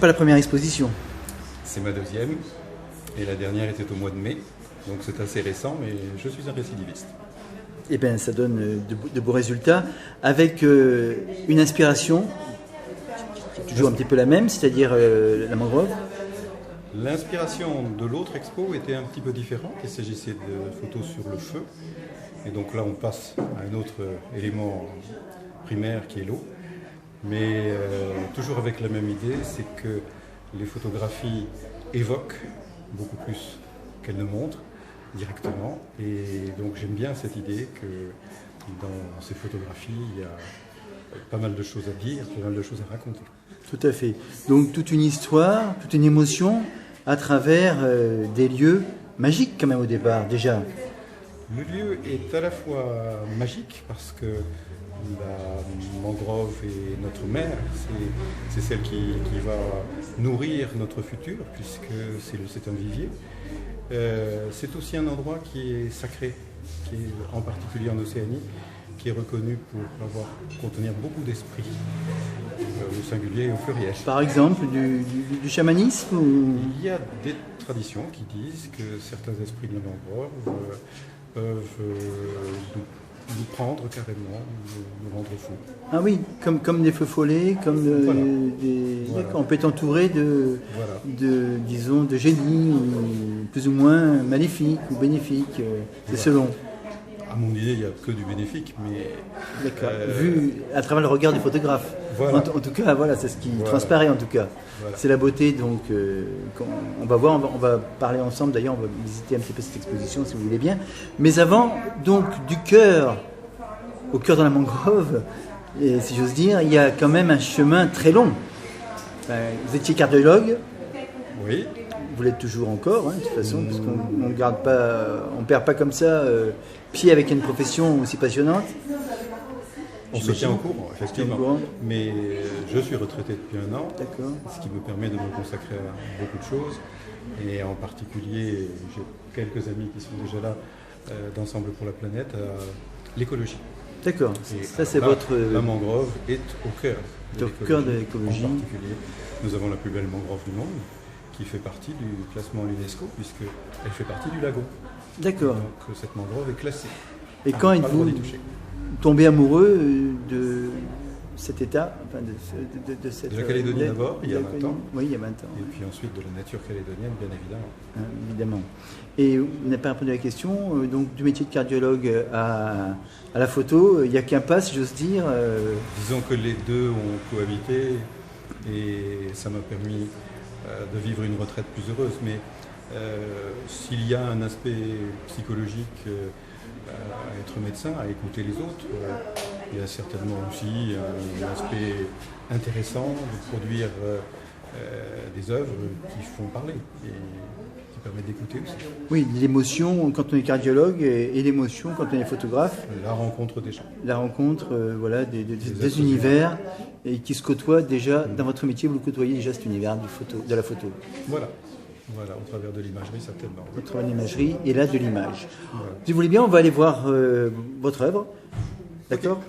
pas la première exposition. C'est ma deuxième, et la dernière était au mois de mai, donc c'est assez récent, mais je suis un récidiviste. Eh bien, ça donne de beaux résultats, avec une inspiration, toujours un petit peu la même, c'est-à-dire la mangrove. L'inspiration de l'autre expo était un petit peu différente, il s'agissait de photos sur le feu, et donc là on passe à un autre élément primaire qui est l'eau, mais toujours avec la même idée, c'est que les photographies évoquent beaucoup plus qu'elles ne montrent directement, et donc j'aime bien cette idée que dans ces photographies il y a pas mal de choses à dire, pas mal de choses à raconter. Tout à fait. Donc toute une histoire, toute une émotion à travers des lieux magiques quand même au départ déjà. Le lieu est à la fois magique parce que la mangrove est notre mère, c'est celle qui va nourrir notre futur puisque c'est un vivier. C'est aussi un endroit qui est sacré, qui est en particulier en Océanie, qui est reconnu pour contenir beaucoup d'esprit, au singulier et au pluriel. Par exemple, du chamanisme ou... Il y a des traditions qui disent que certains esprits de la mangrove peuvent nous prendre carrément, nous rendre fous. Ah oui, comme des feux follets, comme Voilà. Voilà. On peut être entouré disons, de génies, plus ou moins maléfiques ou bénéfiques, c'est selon. À mon idée, il n'y a que du bénéfique, mais... D'accord. Vu à travers le regard du photographe. Voilà. En tout cas, voilà, c'est ce qui transparaît en tout cas. Voilà. C'est la beauté, donc on va voir, on va parler ensemble, d'ailleurs on va visiter un petit peu cette exposition si vous voulez bien. Mais avant, donc du cœur au cœur de la mangrove, et, si j'ose dire, il y a quand même un chemin très long. Vous étiez cardiologue. Oui. Vous l'êtes toujours encore, hein, de toute façon, parce qu'on ne garde pas, on perd pas comme ça pied avec une profession aussi passionnante. On se tient au courant, effectivement. courant. Mais je suis retraité depuis un an, D'accord. ce qui me permet de me consacrer à beaucoup de choses. Et en particulier, j'ai quelques amis qui sont déjà là d'Ensemble pour la planète, à l'écologie. D'accord. Et Ça, c'est là, votre... La mangrove est au cœur de l'écologie. En particulier, nous avons la plus belle mangrove du monde, qui fait partie du classement l'UNESCO, puisqu'elle fait partie du lagon. D'accord. Donc cette mangrove est classée. Et quand êtes-vous tombé amoureux de cet état, enfin de cette... De la Calédonie d'abord, il y a 20 ans. Oui, il y a 20 ans. Et puis ensuite de la nature calédonienne, bien évidemment. Évidemment. Et vous n'avez pas répondu à la question, donc du métier de cardiologue à la photo, il n'y a qu'un pas, si j'ose dire. Disons que les deux ont cohabité et ça m'a permis de vivre une retraite plus heureuse. Mais s'il y a un aspect psychologique à être médecin, à écouter les autres, il y a certainement aussi un aspect intéressant de produire des œuvres qui font parler et qui permettent d'écouter aussi. Oui, l'émotion quand on est cardiologue et l'émotion quand on est photographe. La rencontre des gens. La rencontre voilà, des univers et qui se côtoient déjà dans votre métier, vous le côtoyez déjà cet univers de la photo. Voilà, au travers de l'imagerie certainement. Au travers de l'imagerie et là de l'image. Voilà. Si vous voulez bien, on va aller voir votre œuvre. D'accord ?